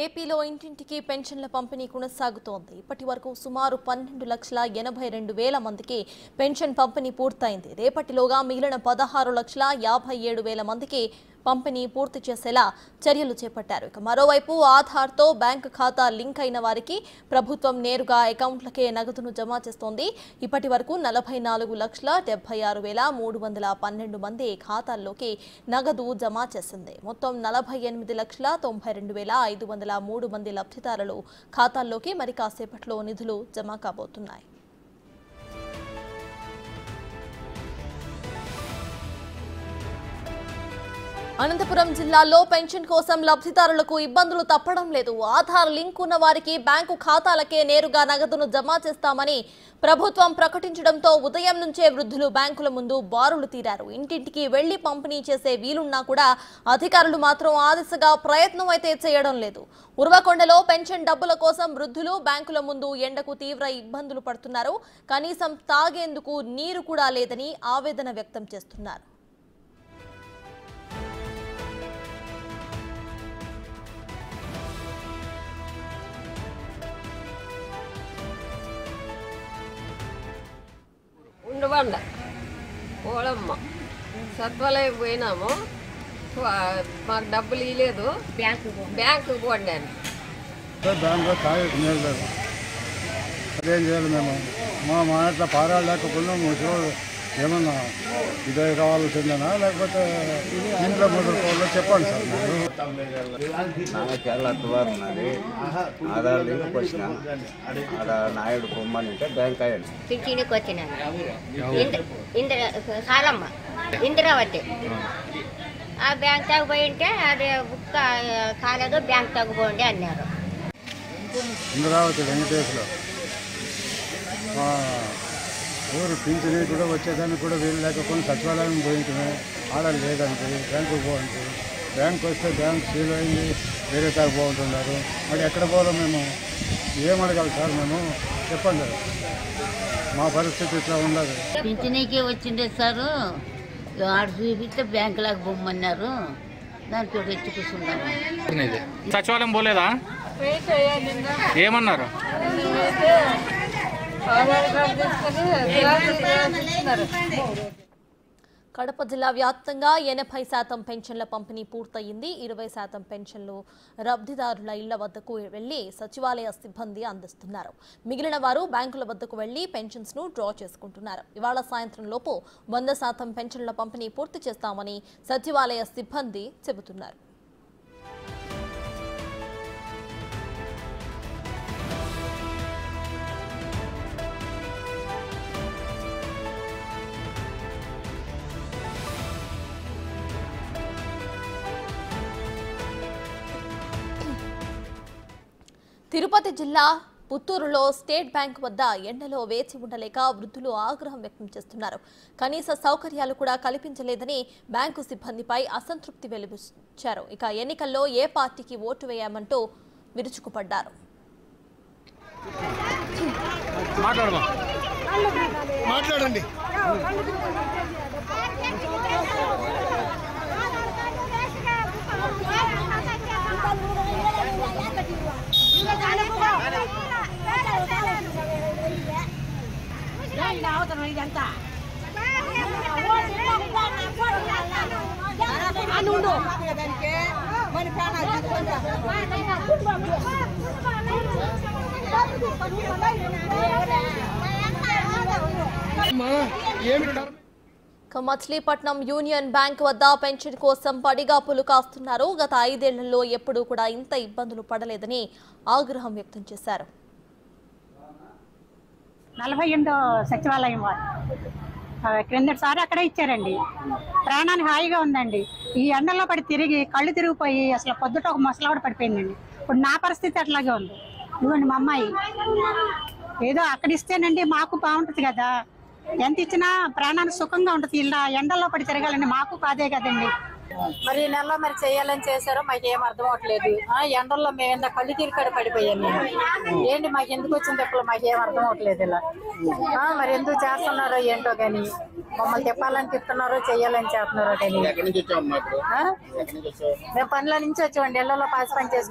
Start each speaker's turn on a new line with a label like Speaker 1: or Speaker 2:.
Speaker 1: ఏపీలో ఇంటింటికి పెన్షన్ల పంపిణీ కొనసాగుతోంది. ఇప్పటి వరకు సుమారు 12,82,000 మందికి పెన్షన్ పంపిణీ పూర్తయింది. రేపటిలోగా మిగిలిన 16,57,000 మందికి పంపిణీ పూర్తి చేసేలా చర్యలు చేపట్టారు. ఇక మరోవైపు ఆధార్తో బ్యాంకు ఖాతా లింక్ అయిన వారికి ప్రభుత్వం నేరుగా అకౌంట్లకే నగదును జమ చేస్తోంది. ఇప్పటి వరకు 44,76,312 మంది ఖాతాల్లోకి నగదు జమ చేసింది. మొత్తం 48,92,503 మంది లబ్ధిదారులు ఖాతాల్లోకి మరి కాసేపట్లో నిధులు జమ కాబోతున్నాయి. అనంతపురం జిల్లాలో పెన్షన్ కోసం లబ్ధిదారులకు ఇబ్బందులు తప్పడం లేదు. ఆధార్ లింక్ ఉన్న వారికి బ్యాంకు ఖాతాలకే నేరుగా నగదును జమ చేస్తామని ప్రభుత్వం ప్రకటించడంతో ఉదయం నుంచే వృద్ధులు బ్యాంకుల ముందు బారులు తీరారు. ఇంటింటికి వెళ్లి పంపిణీ చేసే వీలున్నా కూడా అధికారులు మాత్రం ఆ దిశగా ప్రయత్నం అయితే చేయడం లేదు. ఉరవకొండలో పెన్షన్ డబ్బుల కోసం వృద్ధులు బ్యాంకుల ముందు ఎండకు తీవ్ర ఇబ్బందులు పడుతున్నారు. కనీసం తాగేందుకు నీరు కూడా లేదని ఆవేదన వ్యక్తం చేస్తున్నారు.
Speaker 2: ఉండబండ పోవడమ్మ సత్వలయం పోయినాము, మాకు డబ్బులు ఇవ్వలేదు, బ్యాంకు పోండి అని.
Speaker 3: బ్యాంకులో తాగేది అదేం చేయాలి మేము? మా ఇంట్లో పారాలు లేకపోయినా ఏమన్నా ఇదే కావాల్సిందేనా లేకపోతే ఇంట్లో ముద్రకోవాలో చెప్పండి సార్.
Speaker 4: నాకు చాలా అత్తువారున్నది. ఆధార్ లింక్ వచ్చిన ఆడ నాయుడు పొమ్మని అంటే బ్యాంక్ అయ్యాను.
Speaker 5: పింఛన్కి వచ్చినాను. సాలమ్మ ఇందిరావతి ఆ బ్యాంక్ తగ్గిపోయి ఉంటే అది బుక్ కాలేదు, బ్యాంక్ తగ్గిపోండి అన్నారు.
Speaker 3: ఇందిరావతి వెంకటేశ్వర ఊరు పింఛనీ కూడా వచ్చేదానికి కూడా వీలు లేకపోతే సచివాలయం పోయింటే ఆడ లేదంటే బ్యాంకుకు పోయింది. బ్యాంక్ వస్తే బ్యాంక్ సీల్ అయింది, వేరే తాకు పోతుంటారు. మరి ఎక్కడ పోదాం మేము? ఏమడగాలి సార్ మేము? చెప్పండి. మా పరిస్థితి ఇట్లా ఉండదు.
Speaker 6: పింఛనీకి వచ్చిండే సారు ఆడ చూపిస్తే బ్యాంకులకు బొమ్మన్నారు, దానికి వచ్చి కూర్చుంటాము.
Speaker 7: సచివాలయం పోలేదా? ఏమన్నారు?
Speaker 1: కడప జిల్లా వ్యాప్తంగా 80% పెన్షన్ల పంపిణీ పూర్తయింది. 20% పెన్షన్లు లబ్ధిదారుల ఇళ్ల వద్దకు వెళ్లి సచివాలయ సిబ్బంది అందిస్తున్నారు. మిగిలిన వారు బ్యాంకుల వద్దకు వెళ్లి పెన్షన్స్ ను డ్రా చేసుకుంటున్నారు. ఇవాళ సాయంత్రం లోపు 100% పెన్షన్ల పంపిణీ పూర్తి చేస్తామని సచివాలయ సిబ్బంది చెబుతున్నారు. తిరుపతి జిల్లా పుత్తూరులో స్టేట్ బ్యాంక్ వద్ద ఎండలో వేచి ఉండలేక వృద్ధులు ఆగ్రహం వ్యక్తం చేస్తున్నారు. కనీస సౌకర్యాలు కూడా కల్పించలేదని బ్యాంకు సిబ్బందిపై అసంతృప్తి వెలిబుచ్చారు. ఇక ఎన్నికల్లో ఏ పార్టీకి ఓటు వేయామంటూ విరుచుకుపడ్డారు. మచిలీపట్నం యూనియన్ బ్యాంక్ వద్ద పెన్షన్ కోసం పడిగాపులు కాస్తున్నారు. గత 5 ఏళ్లలో ఎప్పుడూ కూడా ఇంత ఇబ్బందులు పడలేదని ఆగ్రహం వ్యక్తం చేశారు.
Speaker 8: 48వ సచివాలయం వారు క్రిందటిసారి అక్కడే ఇచ్చారండి. ప్రాణానికి హాయిగా ఉందండి. ఈ ఎండల్లో పడి తిరిగి కళ్ళు తిరిగిపోయి అసలు పొద్దుట ఒక ముసలావిడ పడిపోయిందండి. ఇప్పుడు నా పరిస్థితి అట్లాగే ఉంది. ఇదిగోండి మా అమ్మాయి. ఏదో అక్కడ ఇస్తేనండి మాకు బాగుంటుంది కదా, ఎంత ఇచ్చినా ప్రాణానికి సుఖంగా ఉంటుంది. ఇలా ఎండల్లో పడి తిరగాలండి, మాకు కాదే కదండి.
Speaker 9: మరి ఈ నెలలో మరి చేయాలని చేశారో మాకు ఏం అర్థం అవట్లేదు. ఎండల్లో మేము ఎంత కళ్ళు తీరికడ పడిపోయాను. ఏంటి మాకు ఎందుకు వచ్చిన తెప్పలు మాకు ఏం అర్థం అవట్లేదు. ఇలా మరి ఎందుకు చేస్తున్నారో ఏంటో కానీ, మమ్మల్ని తిప్పాలని తిప్పుతున్నారో చెయ్యాలని చేస్తున్నారో కానీ. మేము పనుల నుంచి వచ్చామండి, ఇళ్లలో పాసి పని చేసుకుంటాం.